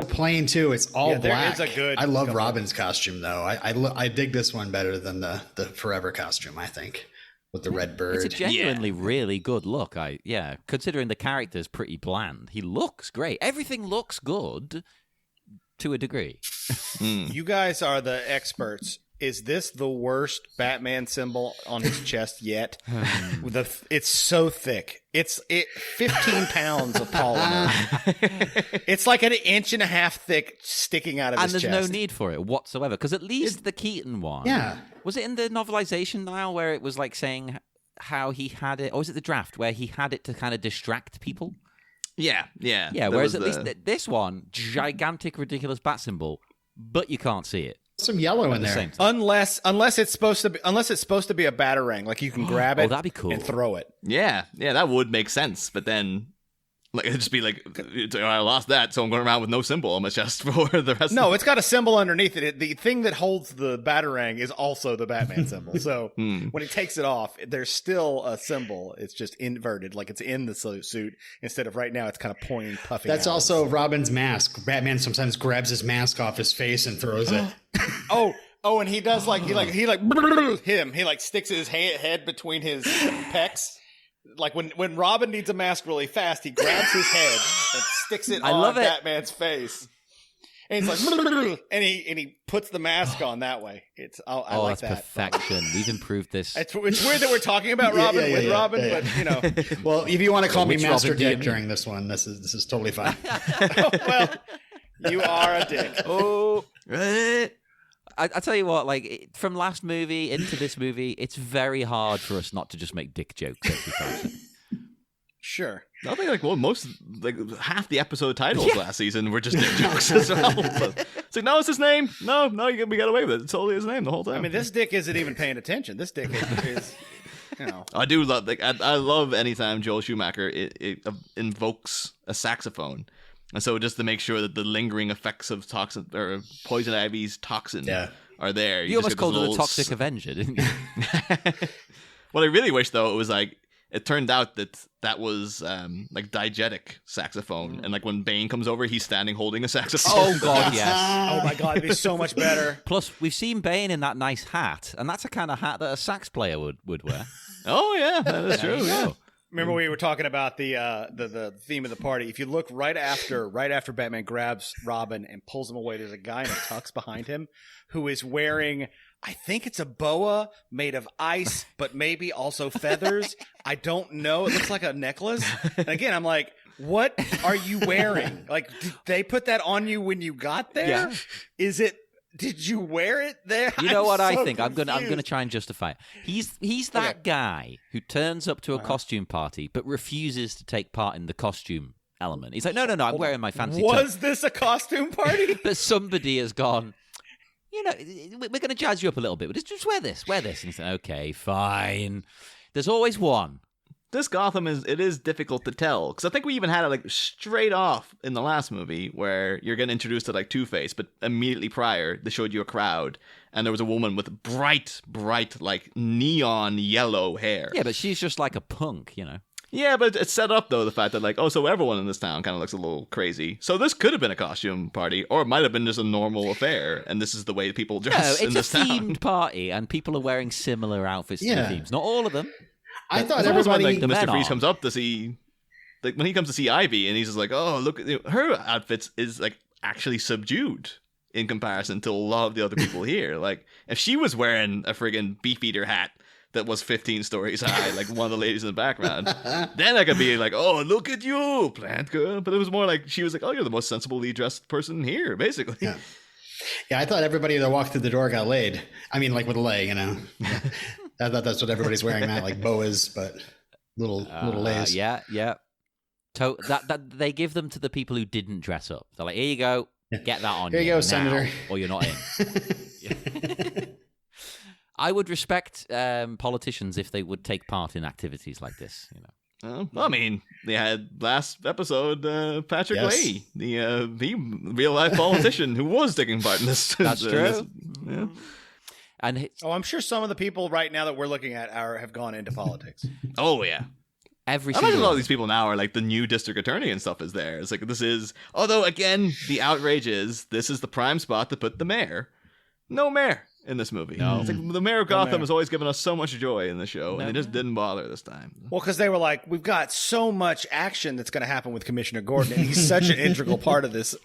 plain too. It's all black. There is a good. I love Robin's costume though. I dig this one better than the Forever costume. I think with the red bird. It's a genuinely really good look. Considering the character's pretty bland, he looks great. Everything looks good to a degree. You guys are the experts. Is this the worst Batman symbol on his chest yet? It's so thick. It's 15 pounds of polymer. It's like an inch and a half thick sticking out of his chest. And there's no need for it whatsoever. Because at least the Keaton one. Yeah. Was it in the novelization now where it was like saying how he had it? Or was it the draft where he had it to kind of distract people? Yeah. Yeah, whereas at least this one, gigantic, ridiculous bat symbol, but you can't see it. Some yellow in there. Unless it's supposed to be a batarang, like you can grab it that'd be cool. and throw it. Yeah, that would make sense. But then, like, it'd just be like, I lost that, so I'm going around with no symbol on my chest for the rest. No, it's got a symbol underneath it. The thing that holds the batarang is also the Batman symbol. So when he takes it off, there's still a symbol. It's just inverted, like it's in the suit instead of right now. It's kind of pointing, puffing. That's out. also Robin's mask. Batman sometimes grabs his mask off his face and throws it. and he does he sticks his head between his pecs. Like when Robin needs a mask really fast, he grabs his head and sticks it on Batman's face. And he's like, and he puts the mask on that way. I like that's that. Perfection. We've improved this. It's weird that we're talking about Robin Robin, but you know. Well, if you want to call me Master Dick during this one, this is totally fine. Well, you are a dick. Oh. I tell you what, like from last movie into this movie, it's very hard for us not to just make dick jokes every time. Sure. I think most half the episode titles last season were just dick jokes as well. So, it's like, no, it's his name. No, we got away with it. It's totally his name the whole time. I mean, this dick isn't even paying attention. This dick is you know. I do love I love anytime Joel Schumacher it invokes a saxophone. And so just to make sure that the lingering effects of toxin or poison ivy's toxin are there. You almost called it a toxic Avenger, didn't you? What I really wish though, it was like it turned out that was like diegetic saxophone, and like when Bane comes over, he's standing holding a saxophone. Oh god, yes. Oh my god, it'd be so much better. Plus, we've seen Bane in that nice hat, and that's a kind of hat that a sax player would wear. Oh yeah, that is true. Yeah. Remember we were talking about the theme of the party. If you look right after Batman grabs Robin and pulls him away, there's a guy in a tux behind him who is wearing, I think it's a boa made of ice, but maybe also feathers. I don't know. It looks like a necklace. And again, I'm like, what are you wearing? Like, did they put that on you when you got there? Yeah. Did you wear it there? You know what I think? I'm gonna try and justify it. He's that guy who turns up to a costume party but refuses to take part in the costume element. He's like, no, I'm wearing my fancy. Was this a costume party? But somebody has gone, you know, we're going to jazz you up a little bit. But just wear this. And he's like, okay, fine. There's always one. This Gotham is difficult to tell, because I think we even had it like straight off in the last movie where you're getting introduced to like Two-Face, but immediately prior they showed you a crowd and there was a woman with bright like neon yellow hair. Yeah, but she's just like a punk, you know. Yeah, but it's set up though, the fact that like, oh, so everyone in this town kind of looks a little crazy. So this could have been a costume party, or it might have been just a normal affair, and this is the way people dress in this town. It's a themed party, and people are wearing similar outfits to the themes. Not all of them. I thought everybody... Like, Mr. Freeze comes up to see... Like, when he comes to see Ivy, and he's just like, oh, look, her outfits is, like, actually subdued in comparison to a lot of the other people here. Like, if she was wearing a friggin' Beefeater hat that was 15 stories high, like one of the ladies in the background, then I could be like, oh, look at you, plant girl. But it was more like, she was like, oh, you're the most sensibly dressed person here, basically. Yeah, I thought everybody that walked through the door got laid. I mean, like with a leg, you know. I thought that's what everybody's wearing now, like boas, but little lays. Yeah. That they give them to the people who didn't dress up. They're like, here you go, get that on. Here you go, Senator, or you're not in. I would respect politicians if they would take part in activities like this. You know. Well, I mean, they had last episode Patrick Leahy, the real life politician who was taking part in this. That's true. Yeah. And I'm sure some of the people right now that we're looking at have gone into politics. Oh yeah, Every I imagine a single lot one. of these people now are like the new district attorney and stuff is there. It's like, this is, although again, the outrage is this is the prime spot to put the mayor. No mayor in this movie. No. It's like the mayor of Gotham mayor. has always given us so much joy in the show, and they just didn't bother this time. Well, because they were like, we've got so much action that's going to happen with Commissioner Gordon, and he's such an integral part of this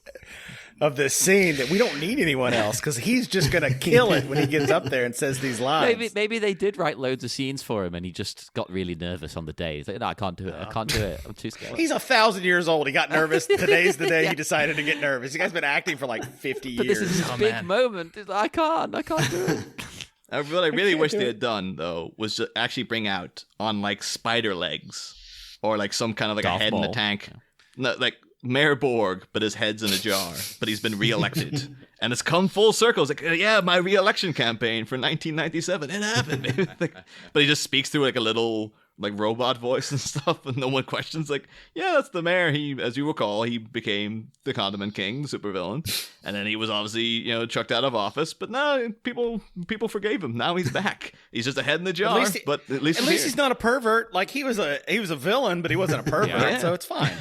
scene that we don't need anyone else because he's just going to kill it when he gets up there and says these lines. Maybe they did write loads of scenes for him, and he just got really nervous on the day. He's like, no, I can't do it. I can't do it. I'm too scared. He's 1,000 years old. He got nervous. Today's the day he decided to get nervous. You guys been acting for like 50 But years. this is his big moment. He's like, I can't do it. What I really wish they had done, though, was to actually bring out on like spider legs or like some kind of like Golf a head in a ball. tank. No, like Mayor Borg, but his head's in a jar, but he's been reelected. And it's come full circle. It's like, yeah, my reelection campaign for 1997. It happened. Like, but he just speaks through like a little like robot voice and stuff, and no one questions. Like, yeah, that's the mayor. He, as you recall, he became the Condiment King, the supervillain, and then he was obviously chucked out of office. But now people forgave him. Now he's back. He's just a head in the jar. But at least he's not a pervert. Like he was a villain, but he wasn't a pervert, Yeah. so it's fine.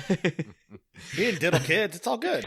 He didn't diddle kids. It's all good.